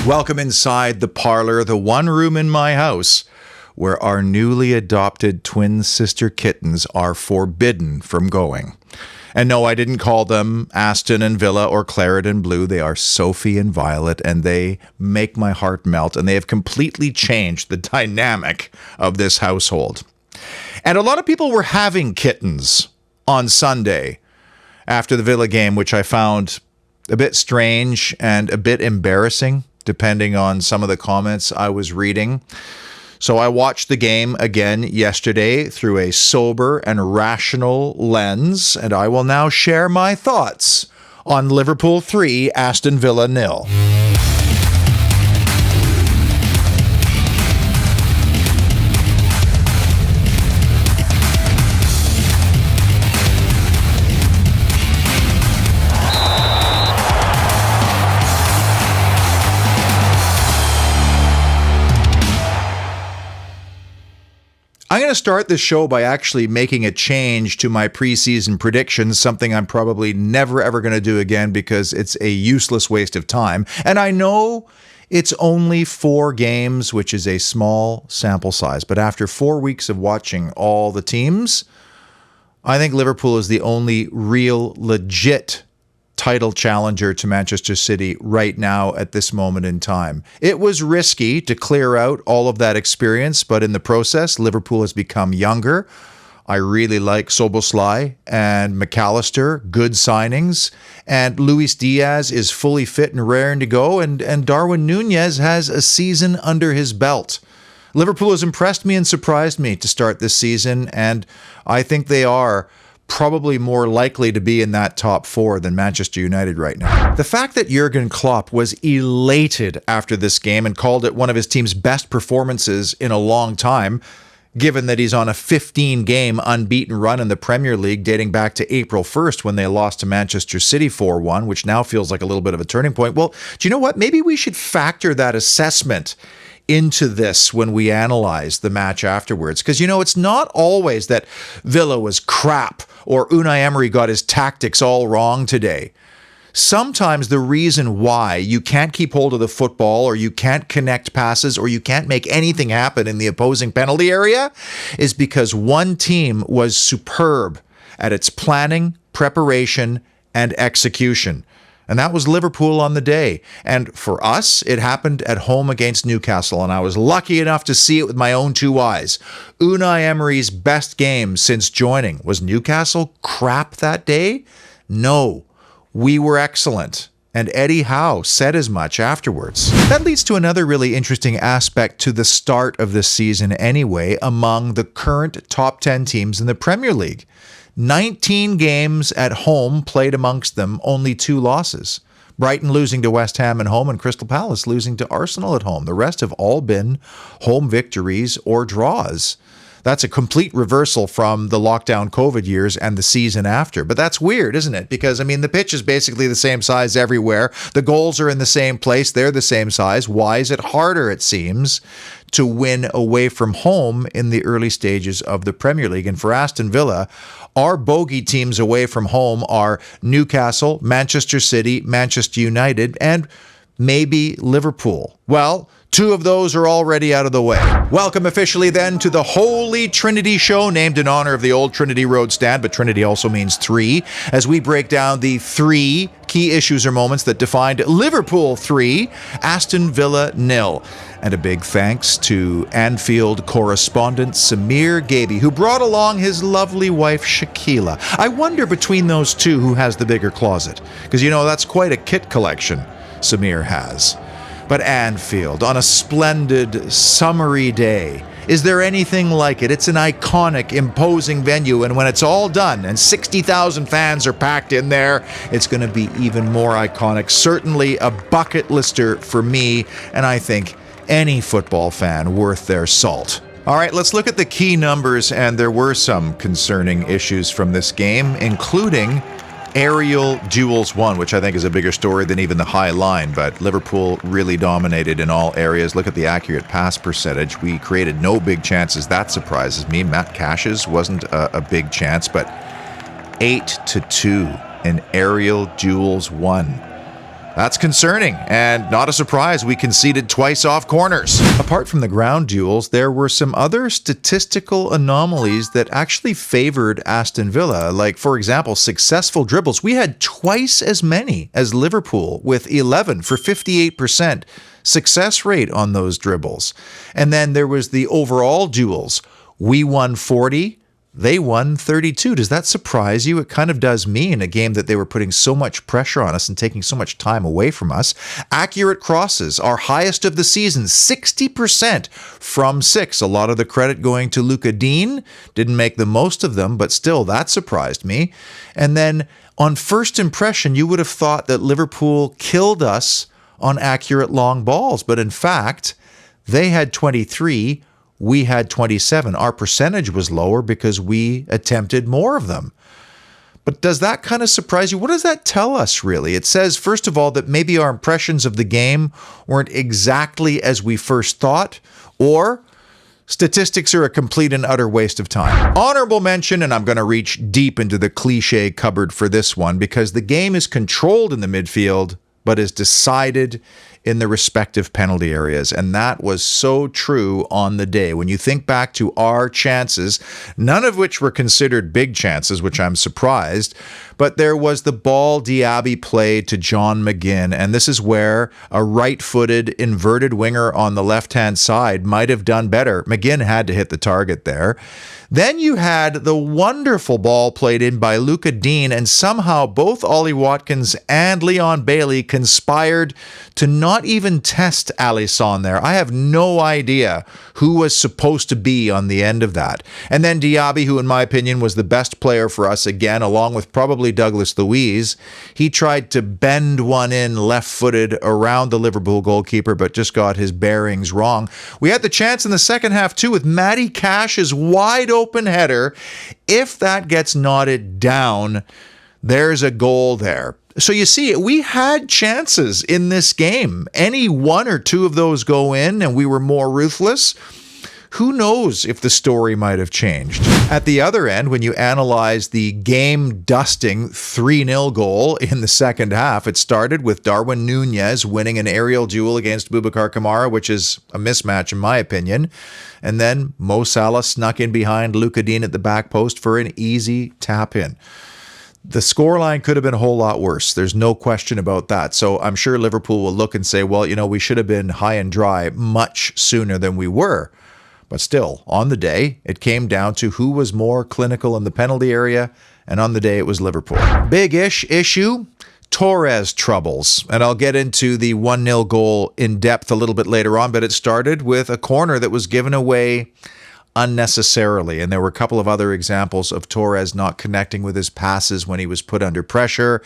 Welcome inside the parlor, the one room in my house where our newly adopted twin sister kittens are forbidden from going. And no, I didn't call them Aston and Villa or Claret and Blue. They are Sophie and Violet, and they make my heart melt, and they have completely changed the dynamic of this household. And a lot of people were having kittens on Sunday after the Villa game, which I found a bit strange and a bit embarrassing, depending on some of the comments I was reading. So I watched the game again yesterday through a sober and rational lens, and I will now share my thoughts on Liverpool 3, Aston Villa 0. I'm going to start this show by actually making a change to my preseason predictions, something I'm probably never ever going to do again because it's a useless waste of time. And I know it's only 4 games, which is a small sample size. But after 4 weeks of watching all the teams, I think Liverpool is the only real, legit title challenger to Manchester City right now at this moment in time. It was risky to clear out all of that experience, but in the process, Liverpool has become younger. I really like Szoboszlai and McAllister, good signings, and Luis Diaz is fully fit and raring to go, and Darwin Núñez has a season under his belt. Liverpool has impressed me and surprised me to start this season, and I think they are probably more likely to be in that top 4 than Manchester United right now. The fact that Jurgen Klopp was elated after this game and called it one of his team's best performances in a long time, given that he's on a 15-game unbeaten run in the Premier League dating back to April 1st when they lost to Manchester City 4-1, which now feels like a little bit of a turning point. Well, do you know what? Maybe we should factor that assessment into this when we analyze the match afterwards. Because, it's not always that Villa was crap or Unai Emery got his tactics all wrong today. Sometimes the reason why you can't keep hold of the football or you can't connect passes or you can't make anything happen in the opposing penalty area is because one team was superb at its planning, preparation, and execution. And that was Liverpool on the day. And for us, it happened at home against Newcastle, and I was lucky enough to see it with my own 2 eyes. Unai Emery's best game since joining. Was Newcastle crap that day? No. We were excellent. And Eddie Howe said as much afterwards. That leads to another really interesting aspect to the start of this season anyway, among the current top 10 teams in the Premier League. 19 games at home played amongst them, only 2 losses. Brighton losing to West Ham at home and Crystal Palace losing to Arsenal at home. The rest have all been home victories or draws. That's a complete reversal from the lockdown COVID years and the season after. But that's weird, isn't it? Because, the pitch is basically the same size everywhere. The goals are in the same place. They're the same size. Why is it harder, it seems, to win away from home in the early stages of the Premier League? And for Aston Villa, our bogey teams away from home are Newcastle, Manchester City, Manchester United, and maybe Liverpool. Well, 2 of those are already out of the way. Welcome officially then to the Holy Trinity Show, named in honor of the old Trinity Road stand, but Trinity also means 3, as we break down the 3 key issues or moments that defined Liverpool 3, Aston Villa 0. And a big thanks to Anfield correspondent Samir Gaby, who brought along his lovely wife Shakila. I wonder between those 2 who has the bigger closet, because that's quite a kit collection Samir has. But Anfield, on a splendid, summery day, is there anything like it? It's an iconic, imposing venue, and when it's all done and 60,000 fans are packed in there, it's going to be even more iconic. Certainly a bucket lister for me, and I think any football fan worth their salt. All right, let's look at the key numbers, and there were some concerning issues from this game, including aerial duels won, which I think is a bigger story than even the high line, but Liverpool really dominated in all areas. Look at the accurate pass percentage. We created no big chances. That surprises me. Matt Cash's wasn't a big chance, but 8-2 in aerial duels won. That's concerning, and not a surprise we conceded twice off corners. Apart from the ground duels, there were some other statistical anomalies that actually favored Aston Villa. Like, for example, successful dribbles. We had twice as many as Liverpool, with 11 for 58% success rate on those dribbles. And then there was the overall duels. We won 40. They won 32. Does that surprise you? It kind of does me in a game that they were putting so much pressure on us and taking so much time away from us. Accurate crosses, our highest of the season, 60% from 6. A lot of the credit going to Luca Dean. Didn't make the most of them, but still, that surprised me. And then on first impression, you would have thought that Liverpool killed us on accurate long balls. But in fact, they had 23. We had 27. Our percentage was lower because we attempted more of them. But does that kind of surprise you? What does that tell us, really? It says, first of all, that maybe our impressions of the game weren't exactly as we first thought, or statistics are a complete and utter waste of time. Honorable mention, and I'm going to reach deep into the cliche cupboard for this one, because the game is controlled in the midfield, but is decided in the respective penalty areas. And that was so true on the day. When you think back to our chances, none of which were considered big chances, which I'm surprised, but there was the ball Diaby played to John McGinn, and this is where a right-footed inverted winger on the left-hand side might have done better. McGinn had to hit the target there. Then you had the wonderful ball played in by Luca Dean, and somehow both Ollie Watkins and Leon Bailey conspired to not even test Alisson there. I have no idea who was supposed to be on the end of that. And then Diaby, who in my opinion was the best player for us again, along with probably Douglas Luiz, he tried to bend one in left-footed around the Liverpool goalkeeper, but just got his bearings wrong. We had the chance in the second half too with Matty Cash's wide open header. If that gets knotted down, there's a goal there. So you see, we had chances in this game. Any one or two of those go in and we were more ruthless, who knows if the story might have changed. At the other end, when you analyze the game-dusting 3-0 goal in the second half, it started with Darwin Núñez winning an aerial duel against Boubacar Kamara, which is a mismatch in my opinion. And then Mo Salah snuck in behind Luca Dean at the back post for an easy tap-in. The scoreline could have been a whole lot worse. There's no question about that. So I'm sure Liverpool will look and say, well, you know, we should have been high and dry much sooner than we were. But still, on the day, it came down to who was more clinical in the penalty area, and on the day it was Liverpool. Big-ish issue, Torres troubles. And I'll get into the 1-0 goal in depth a little bit later on, but it started with a corner that was given away unnecessarily. And there were a couple of other examples of Torres not connecting with his passes when he was put under pressure.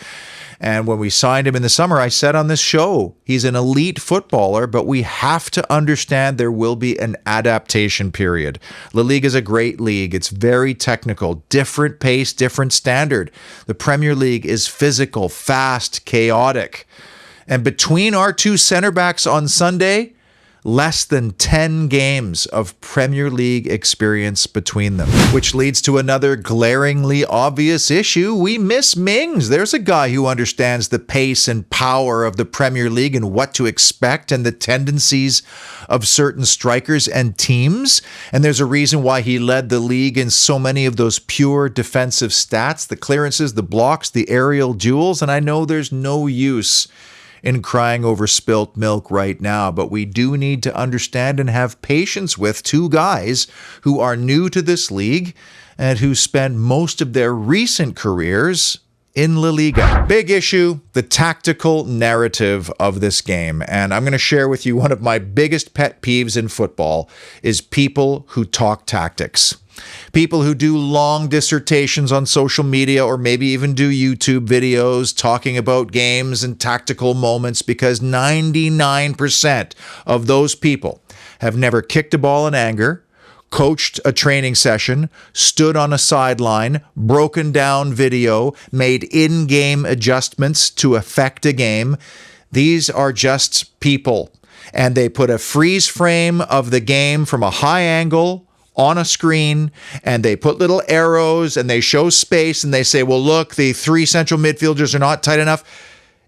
And when we signed him in the summer, I said on this show, he's an elite footballer, but we have to understand there will be an adaptation period. La Liga is a great league. It's very technical, different pace, different standard. The Premier League is physical, fast, chaotic. And between our two center backs on Sunday, less than 10 games of Premier League experience between them. Which leads to another glaringly obvious issue. We miss Mings. There's a guy who understands the pace and power of the Premier League and what to expect and the tendencies of certain strikers and teams. And there's a reason why he led the league in so many of those pure defensive stats, the clearances, the blocks, the aerial duels. And I know there's no use in crying over spilt milk right now, but we do need to understand and have patience with two guys who are new to this league and who spent most of their recent careers in La Liga. Big issue, the tactical narrative of this game. And I'm going to share with you one of my biggest pet peeves in football is people who talk tactics. People who do long dissertations on social media or maybe even do YouTube videos talking about games and tactical moments, because 99% of those people have never kicked a ball in anger, coached a training session, stood on a sideline, broken down video, made in-game adjustments to affect a game. These are just people, and they put a freeze frame of the game from a high angle on a screen, and they put little arrows and they show space and they say, well, look, the three central midfielders are not tight enough.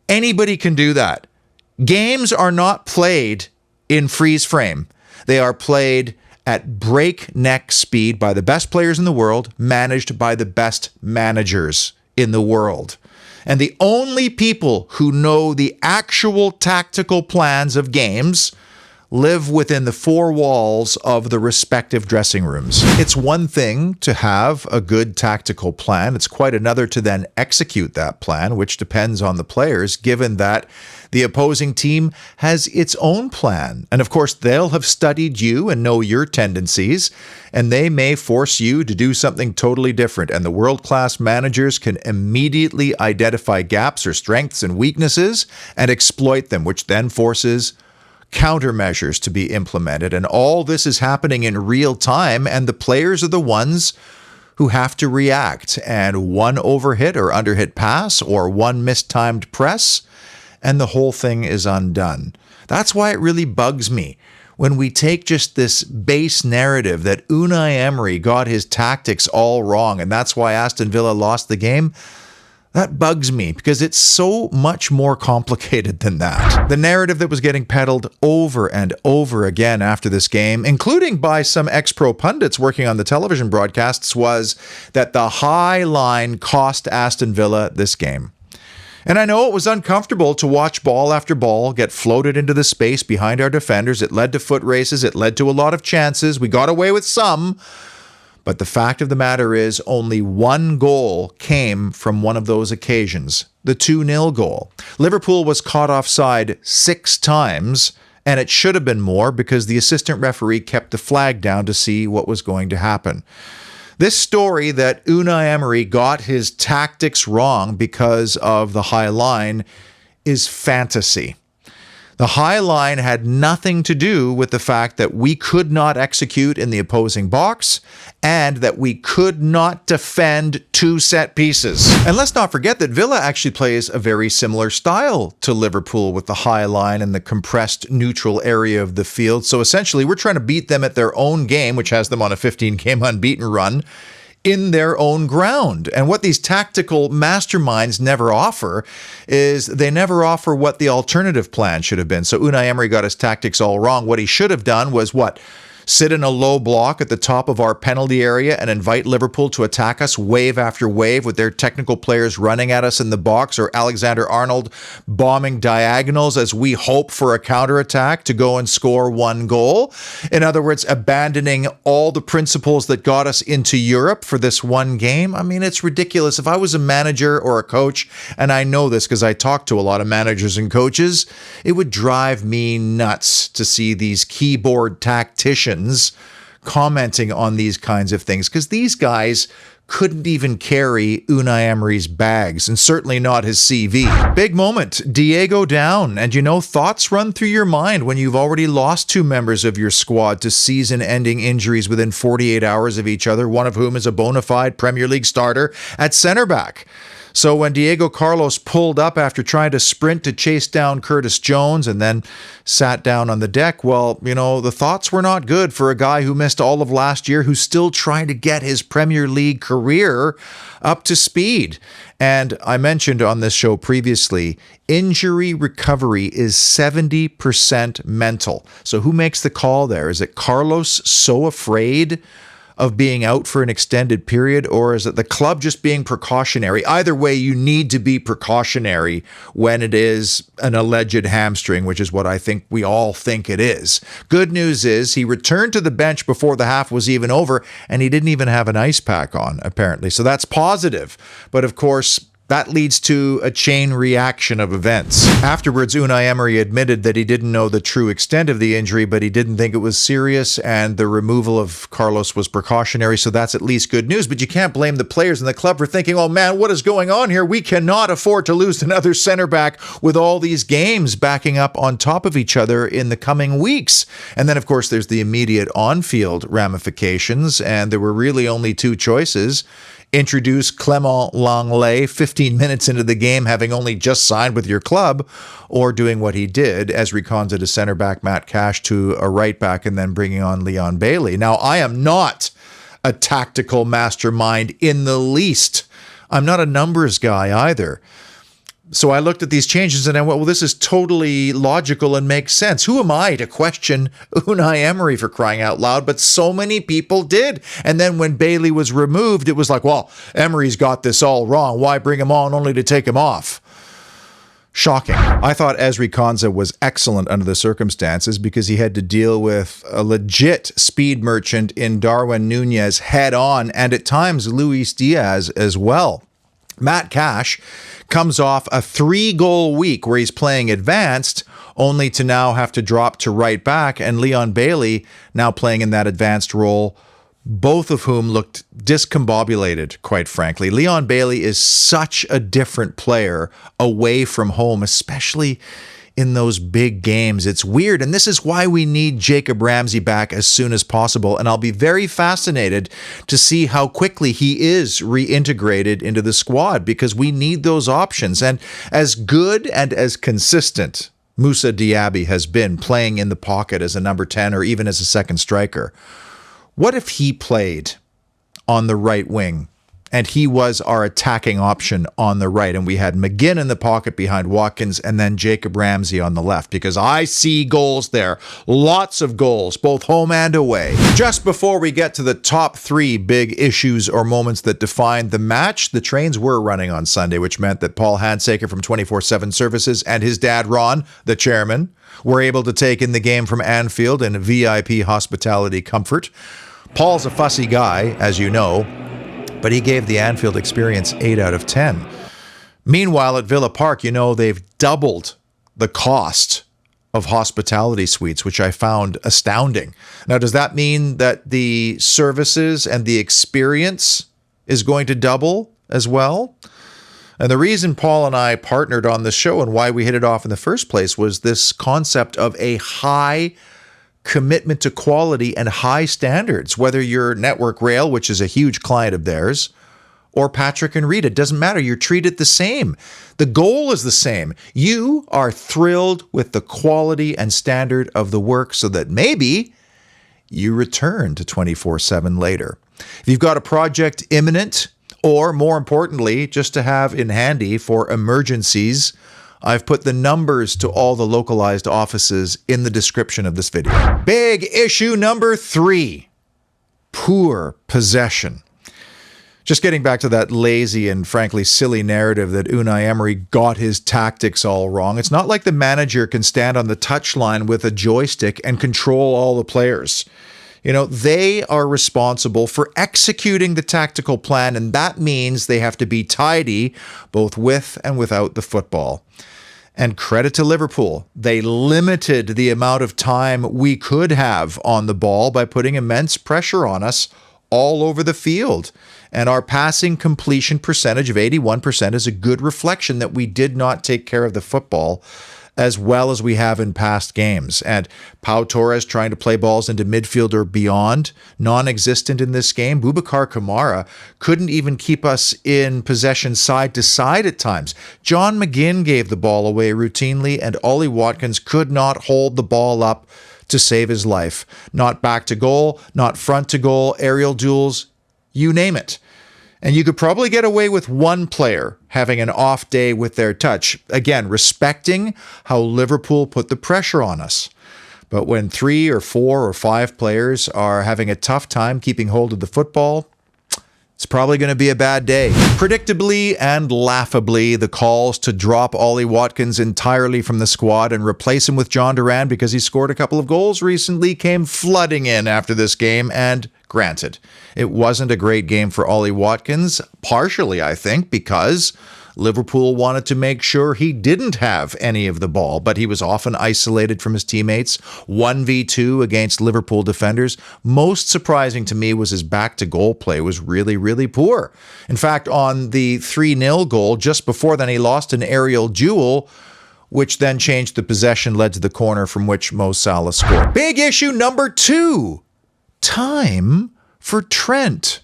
Anybody can do that. Games are not played in freeze frame. They are played at breakneck speed by the best players in the world, managed by the best managers in the world. And the only people who know the actual tactical plans of games live within the four walls of the respective dressing rooms. It's one thing to have a good tactical plan. It's quite another to then execute that plan, which depends on the players, given that the opposing team has its own plan. And of course, they'll have studied you and know your tendencies, and they may force you to do something totally different. And the world-class managers can immediately identify gaps or strengths and weaknesses and exploit them, which then forces countermeasures to be implemented. And all this is happening in real time, and the players are the ones who have to react. And one overhit or underhit pass or one mistimed press, and the whole thing is undone. That's why it really bugs me when we take just this base narrative that Unai Emery got his tactics all wrong, and that's why Aston Villa lost the game. That bugs me because it's so much more complicated than that. The narrative that was getting peddled over and over again after this game, including by some ex-pro pundits working on the television broadcasts, was that the high line cost Aston Villa this game. And I know it was uncomfortable to watch ball after ball get floated into the space behind our defenders. It led to foot races. It led to a lot of chances. We got away with some. But the fact of the matter is only one goal came from one of those occasions, the 2-0 goal. Liverpool was caught offside 6 times, and it should have been more because the assistant referee kept the flag down to see what was going to happen. This story that Unai Emery got his tactics wrong because of the high line is fantasy. The high line had nothing to do with the fact that we could not execute in the opposing box and that we could not defend 2 set pieces. And let's not forget that Villa actually plays a very similar style to Liverpool with the high line and the compressed neutral area of the field. So essentially, we're trying to beat them at their own game, which has them on a 15-game unbeaten run, in their own ground. And what these tactical masterminds never offer is they never offer what the alternative plan should have been. So Unai Emery got his tactics all wrong. What he should have done was what? Sit in a low block at the top of our penalty area and invite Liverpool to attack us wave after wave with their technical players running at us in the box, or Alexander-Arnold bombing diagonals as we hope for a counterattack to go and score 1 goal. In other words, abandoning all the principles that got us into Europe for this one game. I mean, it's ridiculous. If I was a manager or a coach, and I know this because I talk to a lot of managers and coaches, it would drive me nuts to see these keyboard tacticians commenting on these kinds of things, because these guys couldn't even carry Unai Emery's bags, and certainly not his CV. Big moment, Diego down, and thoughts run through your mind when you've already lost 2 members of your squad to season-ending injuries within 48 hours of each other, one of whom is a bona fide Premier League starter at centre back. So when Diego Carlos pulled up after trying to sprint to chase down Curtis Jones and then sat down on the deck, well, the thoughts were not good for a guy who missed all of last year, who's still trying to get his Premier League career up to speed. And I mentioned on this show previously, injury recovery is 70% mental. So who makes the call there? Is it Carlos so afraid of being out for an extended period, or is it the club just being precautionary? Either way, you need to be precautionary when it is an alleged hamstring, which is what I think we all think it is. Good news is he returned to the bench before the half was even over, and he didn't even have an ice pack on, apparently. So that's positive. But of course, that leads to a chain reaction of events. Afterwards, Unai Emery admitted that he didn't know the true extent of the injury, but he didn't think it was serious, and the removal of Carlos was precautionary, so that's at least good news. But you can't blame the players in the club for thinking, oh man, what is going on here? We cannot afford to lose another center back with all these games backing up on top of each other in the coming weeks. And then, of course, there's the immediate on-field ramifications, and there were really only 2 choices. Introduce Clement Langlais 15 minutes into the game, having only just signed with your club, or doing what he did, as reconted a center back Matt Cash to a right back and then bringing on Leon Bailey. Now, I am not a tactical mastermind in the least. I'm not a numbers guy either. So I looked at these changes and I went, well, this is totally logical and makes sense. Who am I to question Unai Emery, for crying out loud? But so many people did. And then when Bailey was removed, it was like, well, Emery's got this all wrong. Why bring him on only to take him off? Shocking. I thought Ezri Konsa was excellent under the circumstances because he had to deal with a legit speed merchant in Darwin Nunez head on, and at times Luis Diaz as well. Matt Cash comes off a 3-goal week where he's playing advanced, only to now have to drop to right back, and Leon Bailey now playing in that advanced role, both of whom looked discombobulated, quite frankly. Leon Bailey is such a different player away from home, especially in those big games. It's weird, and this is why we need Jacob Ramsey back as soon as possible, and I'll be very fascinated to see how quickly he is reintegrated into the squad, because we need those options. And as good and as consistent Moussa Diaby has been playing in the pocket as a number 10 or even as a second striker, what if he played on the right wing and he was our attacking option on the right, and we had McGinn in the pocket behind Watkins and then Jacob Ramsey on the left? Because I see goals there. Lots of goals, both home and away. Just before we get to the top 3 big issues or moments that defined the match, the trains were running on Sunday, which meant that Paul Handsaker from 24/7 Services and his dad, Ron, the chairman, were able to take in the game from Anfield in VIP hospitality comfort. Paul's a fussy guy, as you know, but he gave the Anfield experience 8 out of 10. Meanwhile, at Villa Park, you know, they've doubled the cost of hospitality suites, which I found astounding. Now, does that mean that the services and the experience is going to double as well? And the reason Paul and I partnered on the show and why we hit it off in the first place was this concept of a high commitment to quality and high standards, whether you're Network Rail, which is a huge client of theirs, or Patrick and Rita. It doesn't matter. You're treated the same. The goal is the same. You are thrilled with the quality and standard of the work so that maybe you return to 24/7 later. If you've got a project imminent, or more importantly, just to have in handy for emergencies, I've put the numbers to all the localized offices in the description of this video. Big issue number 3, poor possession. Just getting back to that lazy and frankly silly narrative that Unai Emery got his tactics all wrong. It's not like the manager can stand on the touchline with a joystick and control all the players. You know, they are responsible for executing the tactical plan, and that means they have to be tidy both with and without the football. And credit to Liverpool. They limited the amount of time we could have on the ball by putting immense pressure on us all over the field. And our passing completion percentage of 81% is a good reflection that we did not take care of the football as well as we have in past games. And Pau Torres trying to play balls into midfield or beyond, non-existent in this game. Boubacar Kamara couldn't even keep us in possession side to side at times. John McGinn gave the ball away routinely, and Ollie Watkins could not hold the ball up to save his life. Not back to goal, not front to goal, aerial duels, you name it. And you could probably get away with one player having an off day with their touch. Again, respecting how Liverpool put the pressure on us. But when 3 or 4 or 5 players are having a tough time keeping hold of the football, it's probably going to be a bad day. Predictably and laughably, the calls to drop Ollie Watkins entirely from the squad and replace him with John Duran because he scored a couple of goals recently came flooding in after this game, and granted, it wasn't a great game for Ollie Watkins, partially, I think, because Liverpool wanted to make sure he didn't have any of the ball, but he was often isolated from his teammates, 1v2 against Liverpool defenders. Most surprising to me was his back-to-goal play was really, really poor. In fact, on the 3-0 goal, just before then, he lost an aerial duel, which then changed the possession, led to the corner from which Mo Salah scored. Big issue number 2, time for Trent.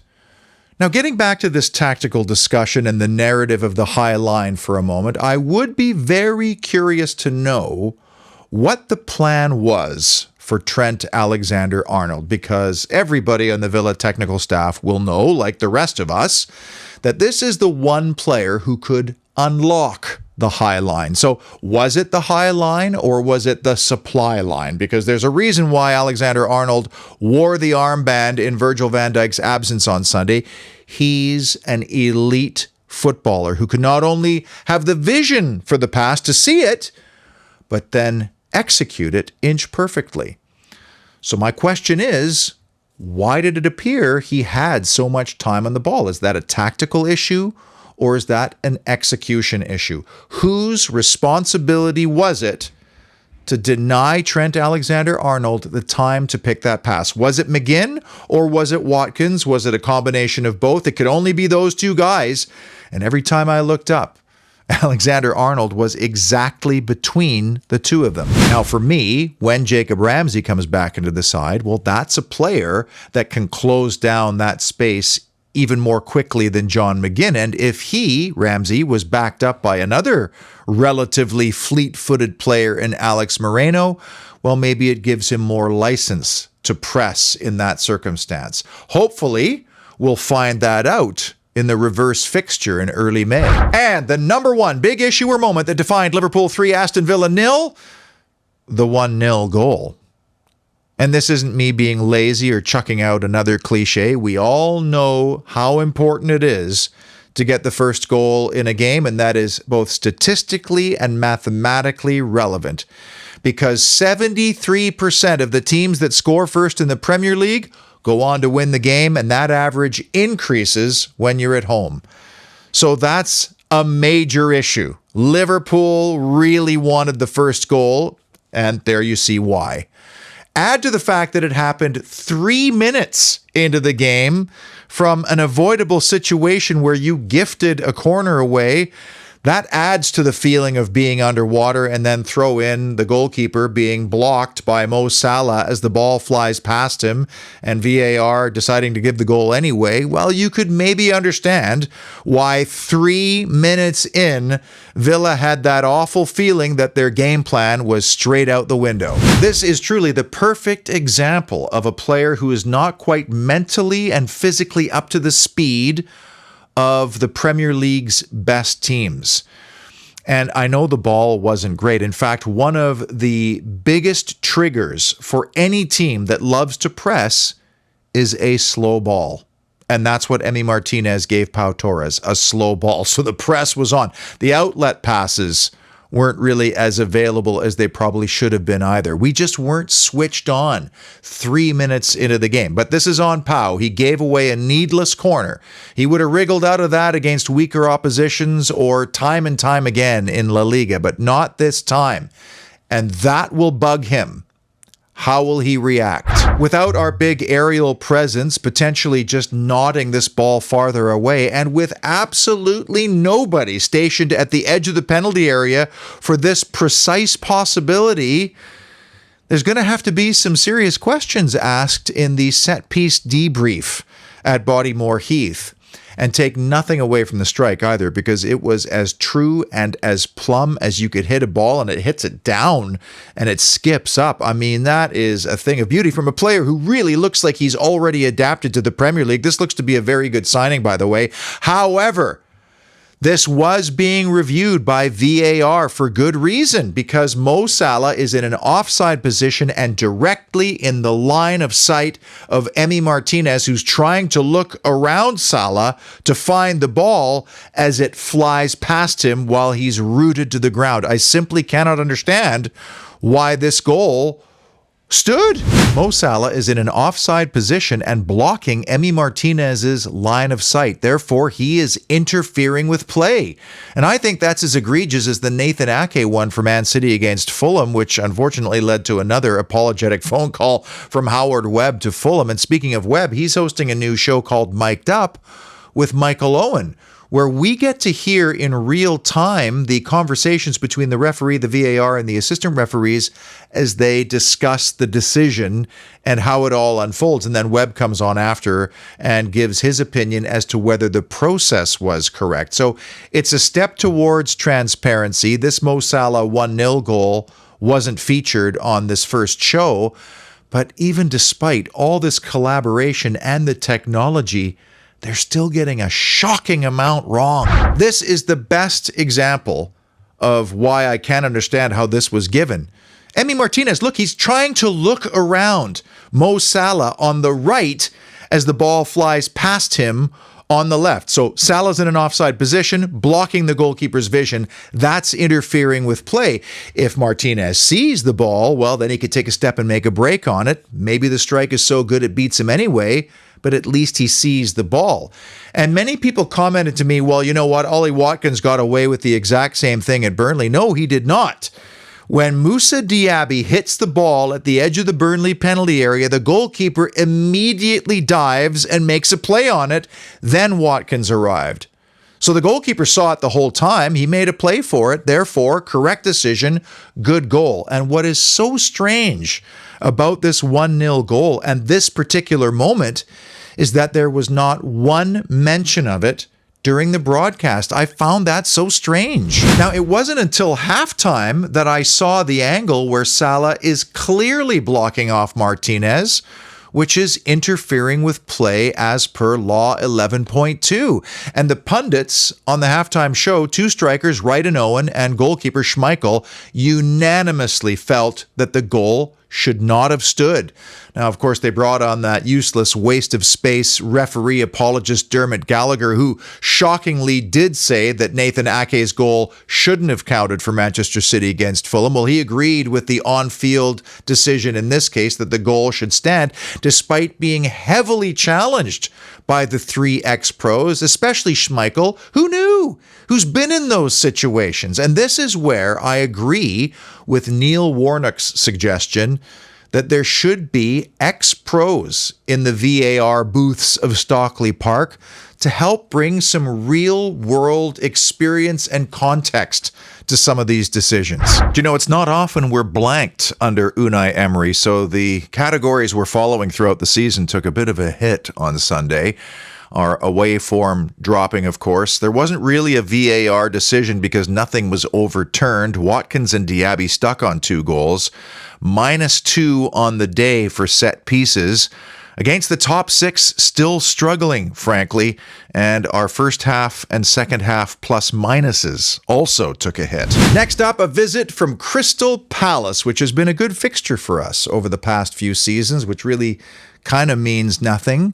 Now, getting back to this tactical discussion and the narrative of the high line for a moment, I would be very curious to know what the plan was for Trent Alexander-Arnold, because everybody on the Villa technical staff will know, like the rest of us, that this is the one player who could unlock the high line. So was it the high line or was it the supply line? Because there's a reason why Alexander-Arnold wore the armband in Virgil van Dijk's absence on Sunday. He's an elite footballer who could not only have the vision for the pass to see it, but then execute it inch perfectly. So my question is, why did it appear he had so much time on the ball? Is that a tactical issue or is that an execution issue? Whose responsibility was it to deny Trent Alexander-Arnold the time to pick that pass? Was it McGinn or was it Watkins? Was it a combination of both? It could only be those two guys. And every time I looked up, Alexander-Arnold was exactly between the two of them. Now, for me, when Jacob Ramsey comes back into the side, well, that's a player that can close down that space even more quickly than John McGinn. And if he, Ramsey, was backed up by another relatively fleet-footed player in Alex Moreno, well, maybe it gives him more license to press in that circumstance. Hopefully, we'll find that out in the reverse fixture in early May. And the number one big issue or moment that defined Liverpool 3, Aston Villa 0, the 1-0 goal. And this isn't me being lazy or chucking out another cliche. We all know how important it is to get the first goal in a game, and that is both statistically and mathematically relevant. Because 73% of the teams that score first in the Premier League go on to win the game, and that average increases when you're at home. So that's a major issue. Liverpool really wanted the first goal, and there you see why. Add to the fact that it happened 3 minutes into the game from an avoidable situation where you gifted a corner away. That adds to the feeling of being underwater, and then throw in the goalkeeper being blocked by Mo Salah as the ball flies past him and VAR deciding to give the goal anyway. Well, you could maybe understand why 3 minutes in, Villa had that awful feeling that their game plan was straight out the window. This is truly the perfect example of a player who is not quite mentally and physically up to the speed of the Premier League's best teams. And I know the ball wasn't great. In fact, one of the biggest triggers for any team that loves to press is a slow ball. And that's what Emi Martinez gave Pau Torres, a slow ball. So the press was on. The outlet passes weren't really as available as they probably should have been either. We just weren't switched on 3 minutes into the game. But this is on Pau. He gave away a needless corner. He would have wriggled out of that against weaker oppositions or time and time again in La Liga, but not this time. And that will bug him. How will he react? Without our big aerial presence, potentially just nodding this ball farther away, and with absolutely nobody stationed at the edge of the penalty area for this precise possibility, there's going to have to be some serious questions asked in the set-piece debrief at Bodymore Heath. And take nothing away from the strike either, because it was as true and as plumb as you could hit a ball, and it hits it down and it skips up. I mean, that is a thing of beauty from a player who really looks like he's already adapted to the Premier League. This looks to be a very good signing, by the way. However, this was being reviewed by VAR for good reason, because Mo Salah is in an offside position and directly in the line of sight of Emi Martinez, who's trying to look around Salah to find the ball as it flies past him while he's rooted to the ground. I simply cannot understand why this goal stood. Mo Salah is in an offside position and blocking Emi Martinez's line of sight. Therefore, he is interfering with play. And I think that's as egregious as the Nathan Ake one for Man City against Fulham, which unfortunately led to another apologetic phone call from Howard Webb to Fulham. And speaking of Webb, he's hosting a new show called Mic'd Up with Michael Owen, where we get to hear in real time the conversations between the referee, the VAR, and the assistant referees as they discuss the decision and how it all unfolds. And then Webb comes on after and gives his opinion as to whether the process was correct. So it's a step towards transparency. This Mo Salah 1-0 goal wasn't featured on this first show, but even despite all this collaboration and the technology, they're still getting a shocking amount wrong. This is the best example of why I can't understand how this was given. Emi Martinez, look, he's trying to look around Mo Salah on the right as the ball flies past him on the left. So Salah's in an offside position, blocking the goalkeeper's vision. That's interfering with play. If Martinez sees the ball, well, then he could take a step and make a break on it. Maybe the strike is so good it beats him anyway, but at least he sees the ball. And many people commented to me, well, you know what? Ollie Watkins got away with the exact same thing at Burnley. No, he did not. When Moussa Diaby hits the ball at the edge of the Burnley penalty area, the goalkeeper immediately dives and makes a play on it. Then Watkins arrived. So the goalkeeper saw it the whole time. He made a play for it. Therefore, correct decision, good goal. And what is so strange about this 1-0 goal and this particular moment is that there was not one mention of it during the broadcast. I found that so strange. Now, it wasn't until halftime that I saw the angle where Salah is clearly blocking off Martinez, which is interfering with play as per Law 11.2. And the pundits on the halftime show, two strikers, Wright and Owen, and goalkeeper Schmeichel, unanimously felt that the goal should not have stood. Now, of course, they brought on that useless waste of space referee apologist Dermot Gallagher, who shockingly did say that Nathan Ake's goal shouldn't have counted for Manchester City against Fulham. Well, he agreed with the on-field decision in this case that the goal should stand, despite being heavily challenged by the three ex-pros, especially Schmeichel, who knew, who's been in those situations. And this is where I agree with Neil Warnock's suggestion that there should be ex-pros in the VAR booths of Stockley Park to help bring some real-world experience and context to some of these decisions. Do you know, it's not often we're blanked under Unai Emery, so the categories we're following throughout the season took a bit of a hit on Sunday. Our away form dropping, of course. There wasn't really a VAR decision because nothing was overturned. Watkins and Diaby stuck on 2 goals. -2 on the day for set pieces. Against the top 6, still struggling, frankly. And our first half and second half plus minuses also took a hit. Next up, a visit from Crystal Palace, which has been a good fixture for us over the past few seasons, which really kind of means nothing.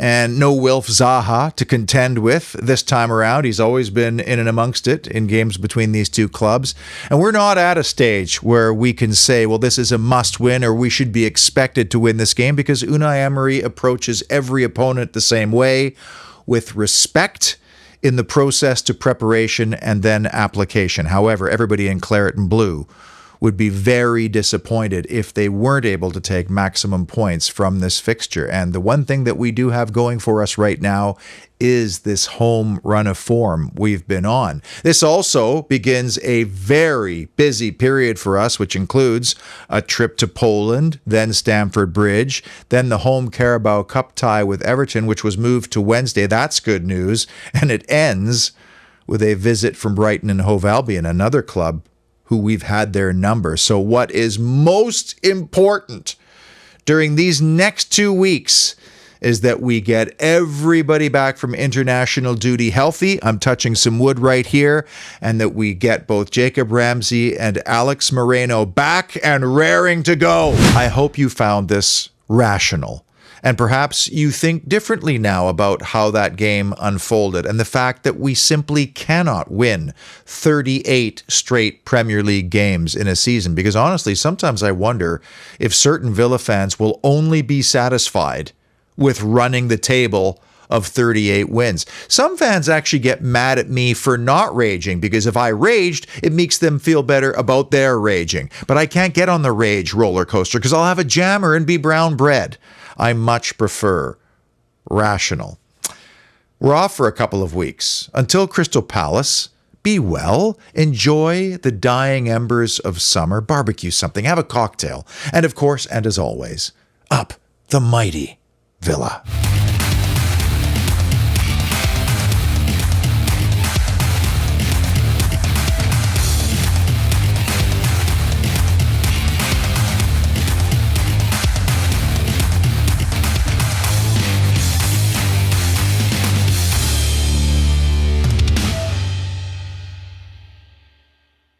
And no Wilf Zaha to contend with this time around. He's always been in and amongst it in games between these two clubs. And we're not at a stage where we can say, well, this is a must-win or we should be expected to win this game, because Unai Emery approaches every opponent the same way, with respect in the process to preparation and then application. However, everybody in claret and blue would be very disappointed if they weren't able to take maximum points from this fixture. And the one thing that we do have going for us right now is this home run of form we've been on. This also begins a very busy period for us, which includes a trip to Poland, then Stamford Bridge, then the home Carabao Cup tie with Everton, which was moved to Wednesday. That's good news. And it ends with a visit from Brighton and Hove Albion, another club who we've had their number. So what is most important during these next 2 weeks is that we get everybody back from international duty healthy. I'm touching some wood right here. And that we get both Jacob Ramsey and Alex Moreno back and raring to go. I hope you found this rational. And perhaps you think differently now about how that game unfolded and the fact that we simply cannot win 38 straight Premier League games in a season. Because honestly, sometimes I wonder if certain Villa fans will only be satisfied with running the table of 38 wins. Some fans actually get mad at me for not raging, because if I raged, it makes them feel better about their raging. But I can't get on the rage roller coaster because I'll have a jammer and be brown bread. I much prefer rational. We're off for a couple of weeks. Until Crystal Palace, be well, enjoy the dying embers of summer, barbecue something, have a cocktail, and of course, and as always, up the mighty Villa.